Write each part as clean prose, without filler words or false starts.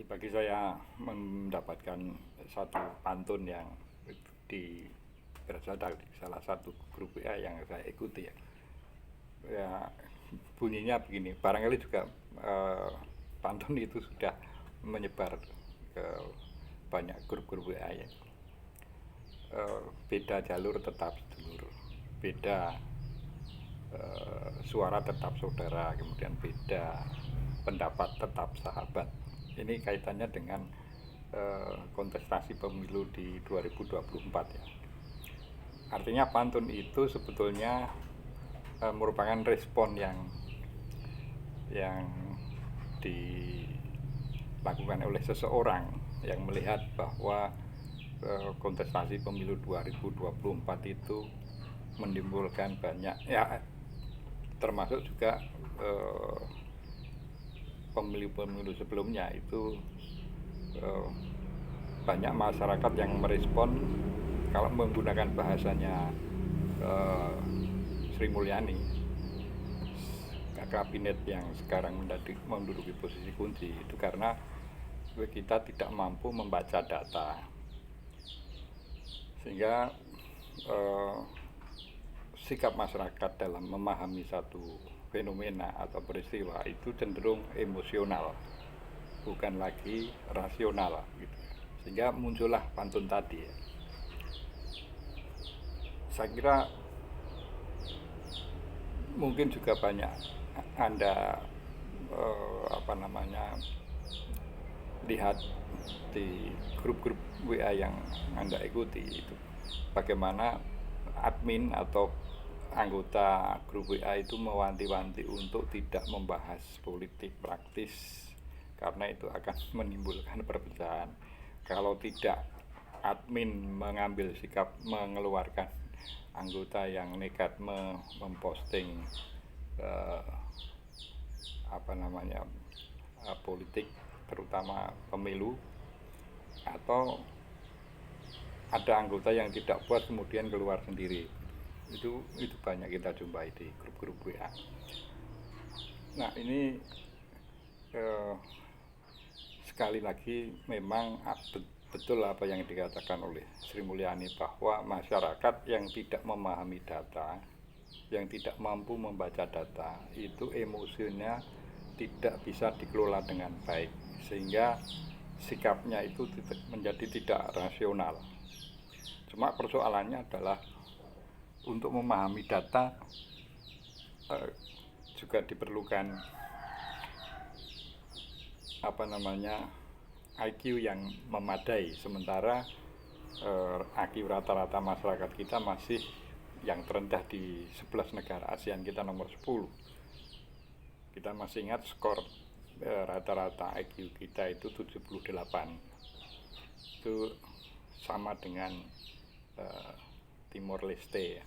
Tadi pagi saya mendapatkan satu pantun yang di berasal dari salah satu grup WA yang saya ikuti ya. Ya, bunyinya begini. Barangkali juga pantun itu sudah menyebar ke banyak grup-grup WA ya. Beda jalur tetap sedulur, beda suara tetap saudara, kemudian beda pendapat tetap sahabat. Ini kaitannya dengan kontestasi pemilu di 2024 ya. Artinya pantun itu sebetulnya merupakan respon yang dilakukan oleh seseorang yang melihat bahwa kontestasi pemilu 2024 itu menimbulkan banyak ya, termasuk juga pemilu-pemilu sebelumnya itu banyak masyarakat yang merespon, kalau menggunakan bahasanya Sri Mulyani, kabinet yang sekarang menduduki posisi kunci itu karena kita tidak mampu membaca data, sehingga sikap masyarakat dalam memahami satu fenomena atau peristiwa itu cenderung emosional, bukan lagi rasional gitu. Sehingga muncullah pantun tadi ya. Saya kira mungkin juga banyak Anda lihat di grup-grup WA yang Anda ikuti itu, bagaimana admin atau anggota grup WA itu mewanti-wanti untuk tidak membahas politik praktis karena itu akan menimbulkan perpecahan. Kalau tidak admin mengambil sikap mengeluarkan anggota yang nekat memposting politik terutama pemilu, atau ada anggota yang tidak puas kemudian keluar sendiri, itu banyak kita jumpai di grup-grup WA. Nah ini sekali lagi memang betul apa yang dikatakan oleh Sri Mulyani, bahwa masyarakat yang tidak memahami data, yang tidak mampu membaca data, itu emosinya tidak bisa dikelola dengan baik, sehingga sikapnya itu menjadi tidak rasional. Cuma persoalannya adalah untuk memahami data juga diperlukan IQ yang memadai, sementara IQ rata-rata masyarakat kita masih yang terendah di 11 negara ASEAN, kita nomor 10. Kita masih ingat skor rata-rata IQ kita itu 78. Itu sama dengan Timor Leste ya.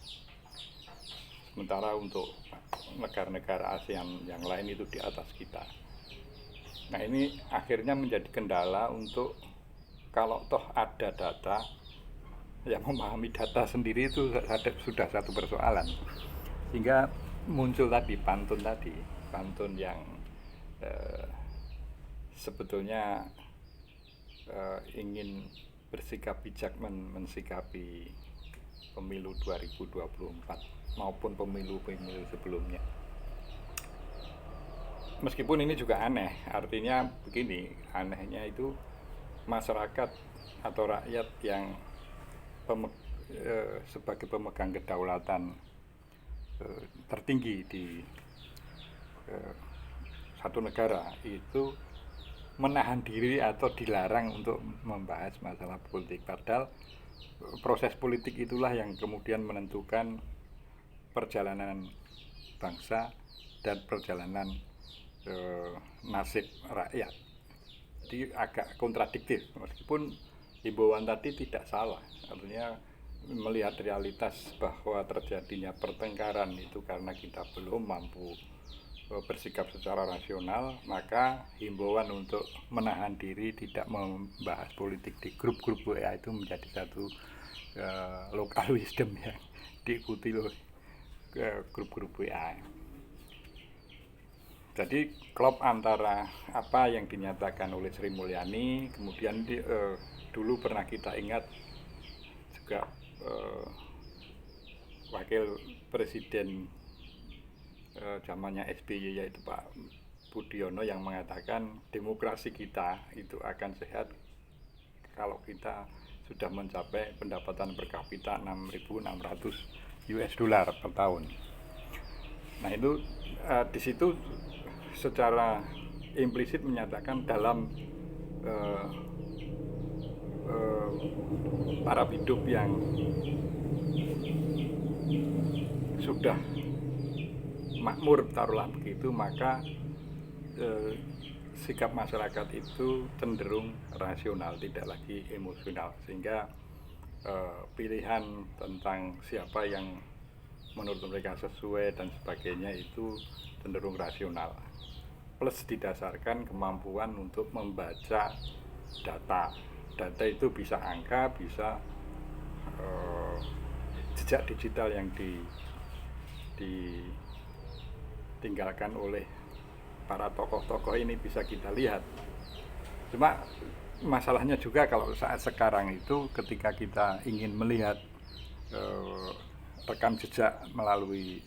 Sementara untuk negara-negara ASEAN yang lain itu di atas kita. Nah ini akhirnya menjadi kendala untuk, kalau toh ada data, yang memahami data sendiri itu sudah satu persoalan. Sehingga muncul tadi pantun yang sebetulnya ingin bersikap bijak mensikapi pemilu 2024 maupun pemilu-pemilu sebelumnya. Meskipun ini juga aneh, artinya begini, anehnya itu masyarakat atau rakyat yang sebagai pemegang kedaulatan tertinggi di satu negara itu menahan diri atau dilarang untuk membahas masalah politik, padahal proses politik itulah yang kemudian menentukan perjalanan bangsa dan perjalanan nasib rakyat. Jadi agak kontradiktif, meskipun himbauan tadi tidak salah, artinya melihat realitas bahwa terjadinya pertengkaran itu karena kita belum mampu bersikap secara rasional, maka himbauan untuk menahan diri tidak membahas politik di grup-grup WA itu menjadi satu local wisdom yang diikuti oleh grup-grup WA. Jadi klop antara apa yang dinyatakan oleh Sri Mulyani, kemudian dulu pernah kita ingat juga wakil presiden zamannya SBY yaitu Pak Budiono yang mengatakan demokrasi kita itu akan sehat kalau kita sudah mencapai pendapatan per kapita 6.600 US dollar per tahun. Nah itu di situ secara implisit menyatakan dalam taraf hidup yang sudah makmur taruhlah begitu, maka sikap masyarakat itu cenderung rasional, tidak lagi emosional, sehingga pilihan tentang siapa yang menurut mereka sesuai dan sebagainya itu cenderung rasional, plus didasarkan kemampuan untuk membaca data. Data itu bisa angka, bisa jejak digital yang ditinggalkan oleh para tokoh-tokoh ini bisa kita lihat. Cuma masalahnya juga kalau saat sekarang itu ketika kita ingin melihat rekam jejak melalui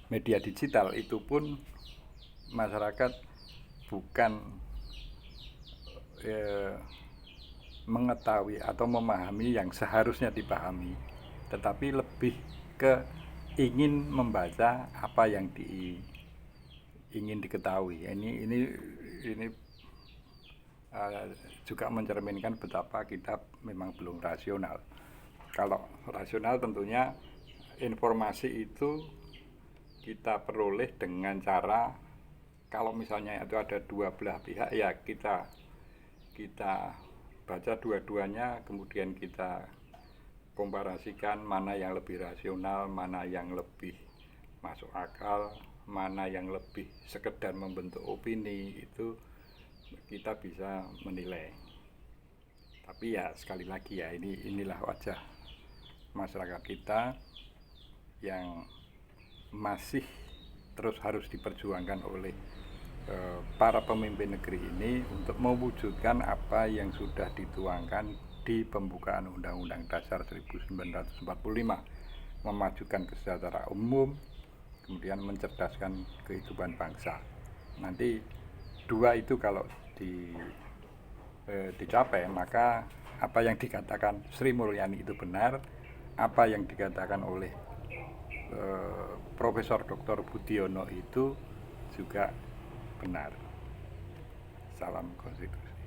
media digital, itu pun masyarakat bukan mengetahui atau memahami yang seharusnya dipahami, tetapi lebih ke ingin membaca apa yang ingin diketahui. Ini juga mencerminkan betapa kita memang belum rasional. Kalau rasional tentunya informasi itu kita peroleh dengan cara, kalau misalnya itu ada dua belah pihak, ya kita baca dua-duanya, kemudian kita komparasikan mana yang lebih rasional, mana yang lebih masuk akal, mana yang lebih sekedar membentuk opini, itu kita bisa menilai. Tapi ya sekali lagi ya, inilah wajah masyarakat kita yang masih terus harus diperjuangkan oleh para pemimpin negeri ini untuk mewujudkan apa yang sudah dituangkan di pembukaan Undang-Undang Dasar 1945, memajukan kesejahteraan umum, kemudian mencerdaskan kehidupan bangsa. Nanti dua itu kalau dicapai, maka apa yang dikatakan Sri Mulyani itu benar, apa yang dikatakan oleh Profesor Dr. Budiono itu juga benar. Salam konstitusi.